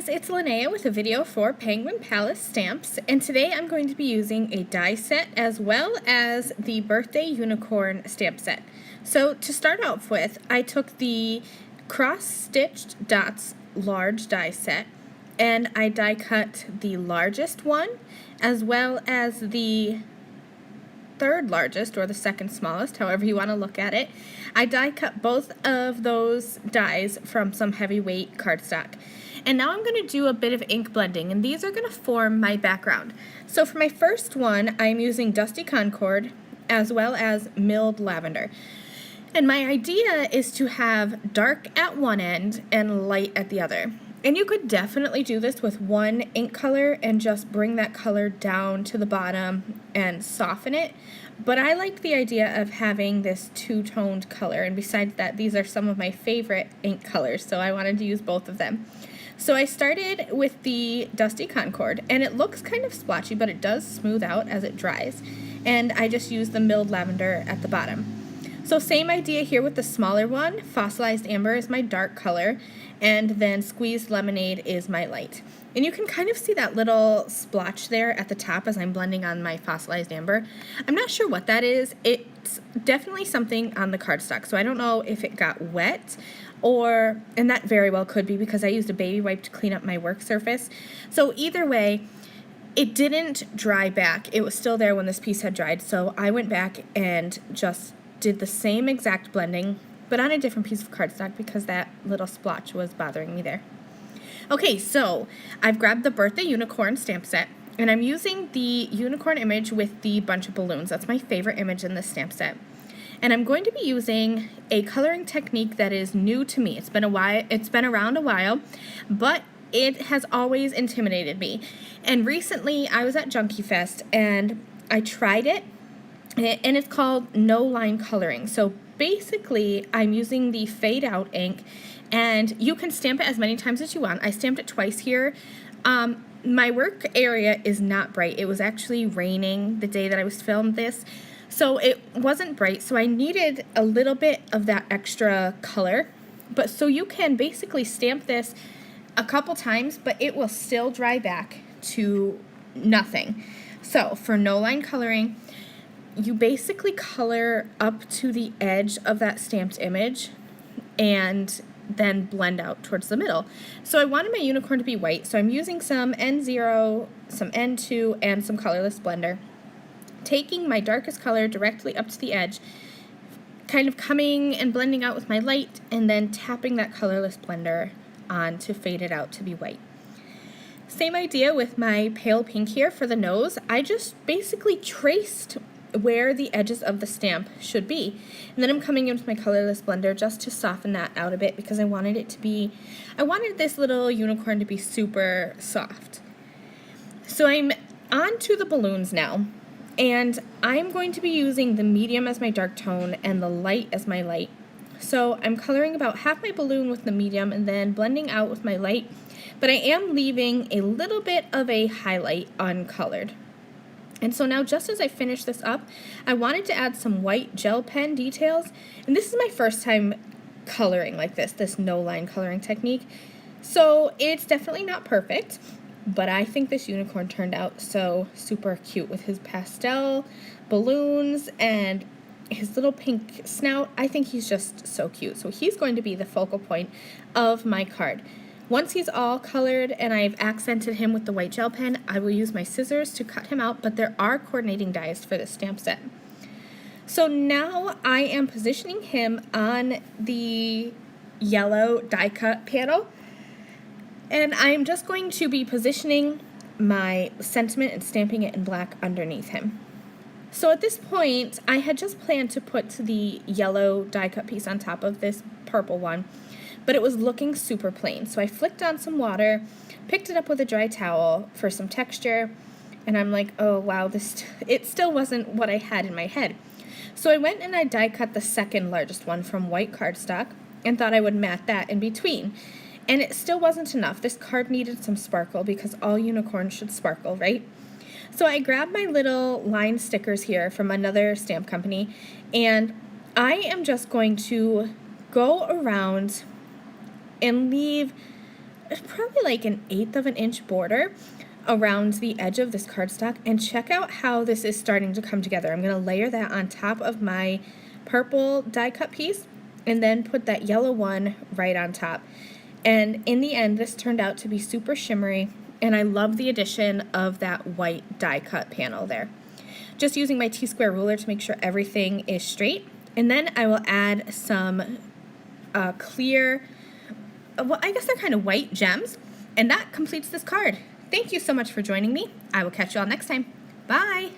guys, it's Lynnea with a video for Penguin Palace stamps, and today I'm going to be using a die set as well as the birthday unicorn stamp set. So to start off with, I took the cross-stitched dots large die set and I die cut the largest one as well as the third largest or the second smallest, however you want to look at it. I die cut both of those dies from some heavyweight cardstock. And now I'm going to do a bit of ink blending, and these are going to form my background. So for my first one, I'm using Dusty Concord as well as Milled Lavender. And my idea is to have dark at one end and light at the other. And you could definitely do this with one ink color and just bring that color down to the bottom and soften it. But I like the idea of having this two-toned color, and besides that, these are some of my favorite ink colors, so I wanted to use both of them. So I started with the Dusty Concord, and it looks kind of splotchy, but it does smooth out as it dries. And I just used the Milled Lavender at the bottom. So same idea here with the smaller one. Fossilized Amber is my dark color, and then Squeezed Lemonade is my light. And you can kind of see that little splotch there at the top as I'm blending on my Fossilized Amber. I'm not sure what that is. It's definitely something on the cardstock, so I don't know if it got wet and that very well could be because I used a baby wipe to clean up my work surface. So either way, it didn't dry back. It was still there when this piece had dried, so I went back and just did the same exact blending, but on a different piece of cardstock because that little splotch was bothering me there. Okay, so I've grabbed the Birthday Unicorn stamp set, and I'm using the unicorn image with the bunch of balloons. That's my favorite image in this stamp set. And I'm going to be using a coloring technique that is new to me. It's been around a while, but it has always intimidated me. And recently I was at Junkie Fest and I tried it, and it's called no line coloring. So basically I'm using the fade out ink, and you can stamp it as many times as you want. I stamped it twice here. My work area is not bright. It was actually raining the day that I was filmed this, so it wasn't bright, so I needed a little bit of that extra color. But so you can basically stamp this a couple times, but it will still dry back to nothing. So for no line coloring, you basically color up to the edge of that stamped image and then blend out towards the middle. So I wanted my unicorn to be white, so I'm using some N0, some N2, and some colorless blender. Taking my darkest color directly up to the edge, kind of coming and blending out with my light, and then tapping that colorless blender on to fade it out to be white. Same idea with my pale pink here for the nose. I just basically traced where the edges of the stamp should be. And then I'm coming in with my colorless blender just to soften that out a bit because I wanted this little unicorn to be super soft. So I'm on to the balloons now, and I'm going to be using the medium as my dark tone and the light as my light. So I'm coloring about half my balloon with the medium and then blending out with my light, but I am leaving a little bit of a highlight uncolored. And so now just as I finish this up, I wanted to add some white gel pen details. And this is my first time coloring like this no line coloring technique. So it's definitely not perfect, but I think this unicorn turned out so super cute with his pastel balloons and his little pink snout. I think he's just so cute. So he's going to be the focal point of my card. Once he's all colored and I've accented him with the white gel pen, I will use my scissors to cut him out, but there are coordinating dies for this stamp set. So now I am positioning him on the yellow die cut panel, and I'm just going to be positioning my sentiment and stamping it in black underneath him. So at this point, I had just planned to put the yellow die cut piece on top of this purple one, but it was looking super plain. So I flicked on some water, picked it up with a dry towel for some texture, and I'm like, oh wow, it still wasn't what I had in my head. So I went and I die cut the second largest one from white cardstock and thought I would mat that in between. And it still wasn't enough. This card needed some sparkle because all unicorns should sparkle, right? So I grabbed my little line stickers here from another stamp company, and I am just going to go around and leave probably like an 1/8 of an inch border around the edge of this cardstock, and check out how this is starting to come together. I'm going to layer that on top of my purple die cut piece and then put that yellow one right on top. And in the end, this turned out to be super shimmery, and I love the addition of that white die cut panel there. Just using my T-square ruler to make sure everything is straight, and then I will add some clear, well, I guess they're kind of white gems, and that completes this card. Thank you so much for joining me. I will catch you all next time. Bye!